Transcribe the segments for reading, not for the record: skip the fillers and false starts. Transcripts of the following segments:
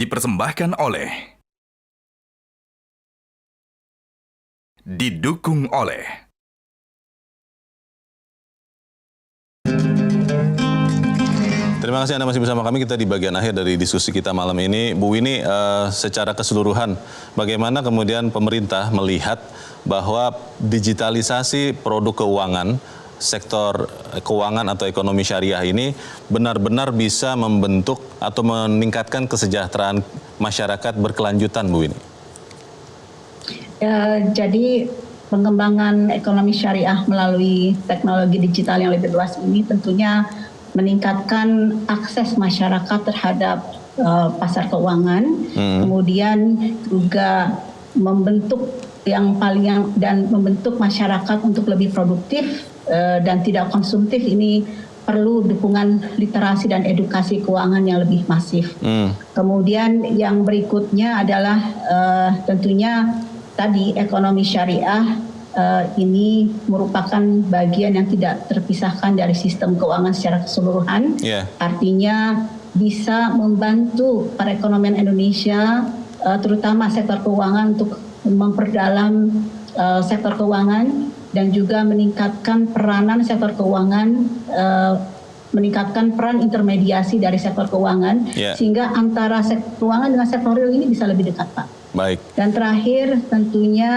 Dipersembahkan oleh, didukung oleh Terima kasih Anda masih bersama kami. Kita di bagian akhir dari diskusi kita malam ini. Bu Winnie, secara keseluruhan, bagaimana kemudian pemerintah melihat bahwa digitalisasi produk keuangan, sektor keuangan atau ekonomi syariah ini benar-benar bisa membentuk atau meningkatkan kesejahteraan masyarakat berkelanjutan, Bu Winnie? Jadi pengembangan ekonomi syariah melalui teknologi digital yang lebih luas ini tentunya meningkatkan akses masyarakat terhadap pasar keuangan, kemudian juga membentuk membentuk masyarakat untuk lebih produktif dan tidak konsumtif. Ini perlu dukungan literasi dan edukasi keuangan yang lebih masif. Kemudian yang berikutnya adalah tentunya tadi ekonomi syariah ini merupakan bagian yang tidak terpisahkan dari sistem keuangan secara keseluruhan. Artinya bisa membantu perekonomian Indonesia, terutama sektor keuangan, untuk memperdalam sektor keuangan dan juga meningkatkan peranan sektor keuangan, meningkatkan peran intermediasi dari sektor keuangan, sehingga antara sektor keuangan dengan sektor real ini bisa lebih dekat, Pak. Baik. Dan terakhir tentunya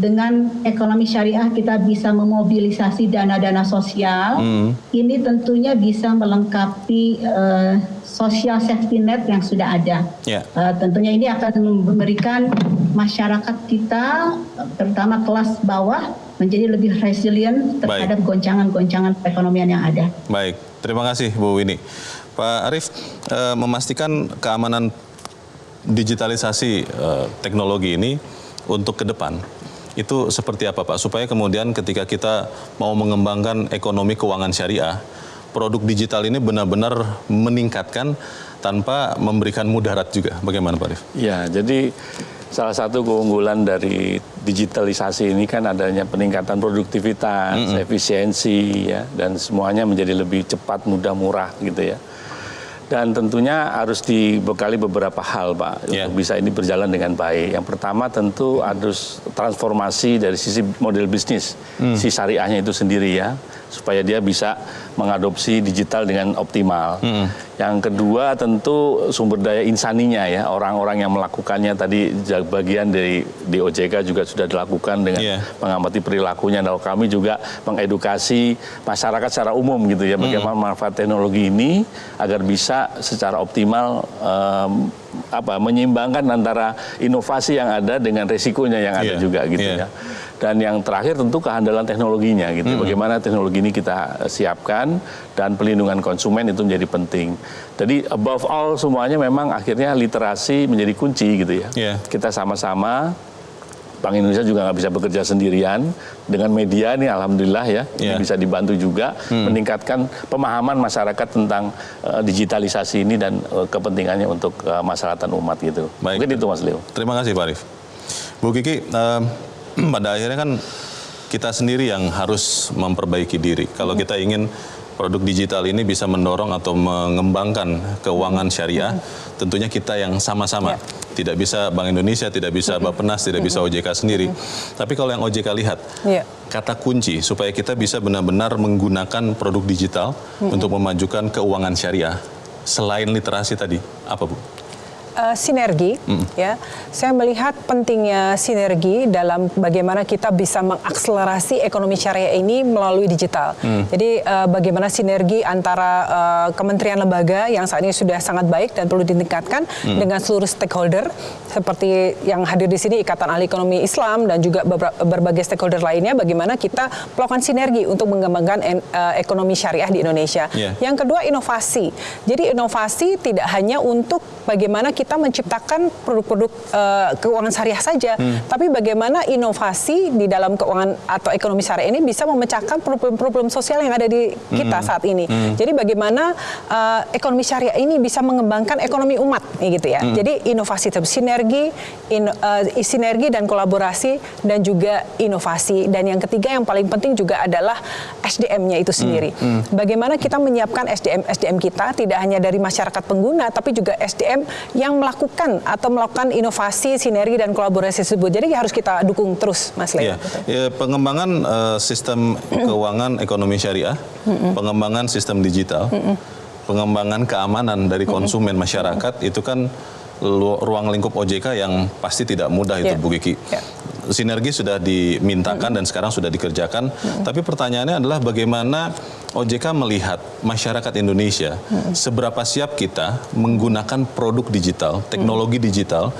dengan ekonomi syariah kita bisa memobilisasi dana-dana sosial. Ini tentunya bisa melengkapi social safety net yang sudah ada. Tentunya ini akan memberikan masyarakat kita, terutama kelas bawah, menjadi lebih resilient terhadap goncangan-goncangan perekonomian yang ada. Baik, terima kasih Bu Winnie. Pak Arief, memastikan keamanan digitalisasi teknologi ini untuk ke depan, itu seperti apa Pak? Supaya kemudian ketika kita mau mengembangkan ekonomi keuangan syariah, produk digital ini benar-benar meningkatkan tanpa memberikan mudarat juga. Bagaimana Pak Arief? Ya, jadi salah satu keunggulan dari digitalisasi ini kan adanya peningkatan produktivitas, efisiensi, ya, dan semuanya menjadi lebih cepat, mudah, murah gitu ya. Dan tentunya harus dibekali beberapa hal, Pak, untuk bisa ini berjalan dengan baik. Yang pertama tentu harus transformasi dari sisi model bisnis, si syariahnya itu sendiri ya, supaya dia bisa mengadopsi digital dengan optimal. Yang kedua tentu sumber daya insaninya ya, orang-orang yang melakukannya tadi bagian dari DOJK juga sudah dilakukan dengan mengamati perilakunya. Dan kami juga mengedukasi masyarakat secara umum gitu ya, bagaimana manfaat teknologi ini agar bisa secara optimal menyeimbangkan antara inovasi yang ada dengan resikonya yang ada juga gitu ya. Dan yang terakhir tentu kehandalan teknologinya gitu. Bagaimana teknologi ini kita siapkan dan pelindungan konsumen itu menjadi penting. Jadi above all semuanya memang akhirnya literasi menjadi kunci gitu ya. Kita sama-sama, Bank Indonesia juga nggak bisa bekerja sendirian, dengan media ini alhamdulillah ya, ini bisa dibantu juga meningkatkan pemahaman masyarakat tentang digitalisasi ini dan kepentingannya untuk kemaslahatan umat gitu. Baik. Mungkin itu Mas Leo. Terima kasih Pak Arief. Bu Kiki, pada akhirnya kan kita sendiri yang harus memperbaiki diri. Kalau kita ingin produk digital ini bisa mendorong atau mengembangkan keuangan syariah, tentunya kita yang sama-sama. Tidak bisa Bank Indonesia, tidak bisa Bappenas, tidak bisa OJK sendiri. Tapi kalau yang OJK lihat, kata kunci supaya kita bisa benar-benar menggunakan produk digital untuk memajukan keuangan syariah, selain literasi tadi, apa Bu? Sinergi, ya. Saya melihat pentingnya sinergi dalam bagaimana kita bisa mengakselerasi ekonomi syariah ini melalui digital. Jadi bagaimana sinergi antara kementerian lembaga yang saat ini sudah sangat baik dan perlu ditingkatkan dengan seluruh stakeholder seperti yang hadir di sini, Ikatan Ahli Ekonomi Islam dan juga berbagai stakeholder lainnya. Bagaimana kita melakukan sinergi untuk mengembangkan ekonomi syariah di Indonesia. Yang kedua, inovasi. Jadi inovasi tidak hanya untuk bagaimana kita menciptakan produk-produk keuangan syariah saja, tapi bagaimana inovasi di dalam keuangan atau ekonomi syariah ini bisa memecahkan problem-problem sosial yang ada di kita saat ini. Jadi bagaimana ekonomi syariah ini bisa mengembangkan ekonomi umat, gitu ya. Jadi inovasi, sinergi dan kolaborasi, dan juga inovasi. Dan yang ketiga yang paling penting juga adalah SDM-nya itu sendiri. Bagaimana kita menyiapkan SDM kita tidak hanya dari masyarakat pengguna, tapi juga SDM yang melakukan inovasi, sinergi dan kolaborasi tersebut. Jadi harus kita dukung terus, Mas Leo. Pengembangan sistem keuangan ekonomi syariah, pengembangan sistem digital, pengembangan keamanan dari konsumen masyarakat, itu kan ruang lingkup OJK yang pasti tidak mudah itu, Bu Kiki. Sinergi sudah dimintakan dan sekarang sudah dikerjakan. Tapi pertanyaannya adalah bagaimana OJK melihat masyarakat Indonesia, seberapa siap kita menggunakan produk digital, teknologi digital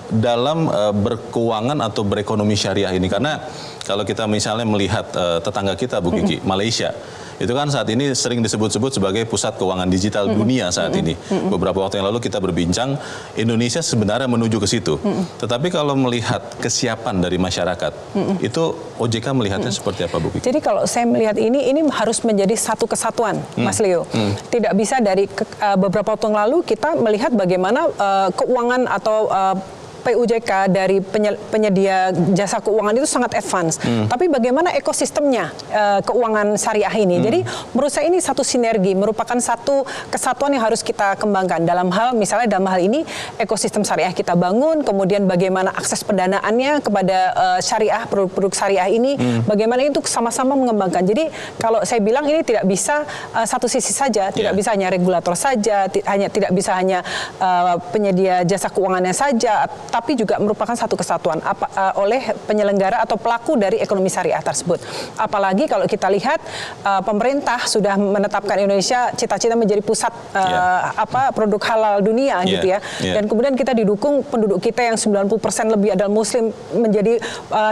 dalam berkeuangan atau berekonomi syariah ini. Karena kalau kita misalnya melihat tetangga kita, Bu Kiki, Malaysia, itu kan saat ini sering disebut-sebut sebagai pusat keuangan digital dunia saat ini. Beberapa waktu yang lalu kita berbincang, Indonesia sebenarnya menuju ke situ. Tetapi kalau melihat kesiapan dari masyarakat, itu OJK melihatnya seperti apa, Bu Kiki? Jadi kalau saya melihat ini harus menjadi satu kesatuan, Mas Leo. Tidak bisa dari beberapa waktu yang lalu kita melihat bagaimana keuangan atau PUJK dari penyedia jasa keuangan itu sangat advance. Tapi bagaimana ekosistemnya keuangan syariah ini? Jadi menurut saya ini satu sinergi, merupakan satu kesatuan yang harus kita kembangkan dalam hal ini ekosistem syariah kita bangun, kemudian bagaimana akses pendanaannya kepada syariah, produk-produk syariah ini, bagaimana itu sama-sama mengembangkan. Jadi kalau saya bilang ini tidak bisa satu sisi saja, tidak bisa hanya regulator saja, tidak bisa hanya penyedia jasa keuangannya saja, tapi juga merupakan satu kesatuan oleh penyelenggara atau pelaku dari ekonomi syariah tersebut. Apalagi kalau kita lihat pemerintah sudah menetapkan Indonesia cita-cita menjadi pusat produk halal dunia, gitu ya. Dan kemudian kita didukung penduduk kita yang 90% lebih adalah Muslim menjadi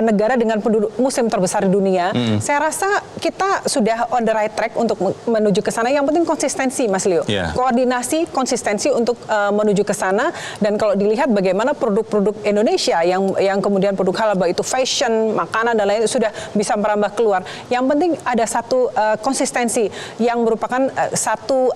negara dengan penduduk Muslim terbesar di dunia. Saya rasa kita sudah on the right track untuk menuju ke sana. Yang penting konsistensi, Mas Leo. Koordinasi, konsistensi untuk menuju ke sana. Dan kalau dilihat bagaimana produk Indonesia yang kemudian produk halal, baik itu fashion, makanan dan lain, sudah bisa merambah keluar. Yang penting ada satu konsistensi yang merupakan satu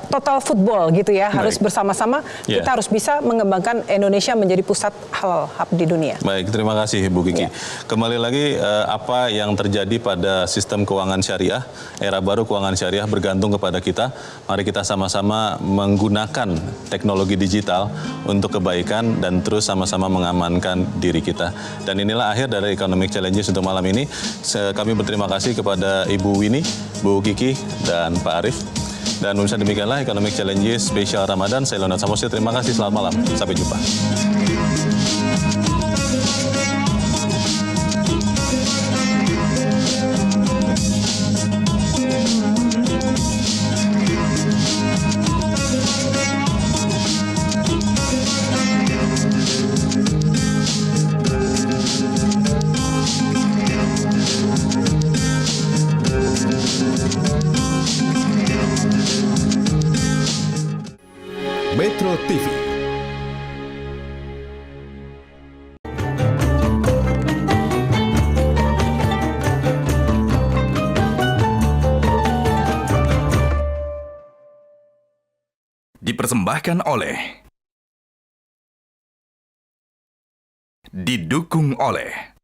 total football, gitu ya. Harus bersama-sama kita harus bisa mengembangkan Indonesia menjadi pusat halal hub di dunia. Baik, terima kasih Bu Kiki. Kembali lagi, apa yang terjadi pada sistem keuangan syariah, era baru keuangan syariah bergantung kepada kita. Mari kita sama-sama menggunakan teknologi digital untuk kebaikan dan terus sama-sama mengamankan diri kita. Dan inilah akhir dari Economic Challenges untuk malam ini. Kami berterima kasih kepada Ibu Winnie, Bu Kiki, dan Pak Arief. Dan pemirsa, demikianlah Economic Challenges spesial Ramadan. Saya Leonard Samosir, terima kasih, selamat malam. Sampai jumpa. Metro TV. Dipersembahkan oleh, didukung oleh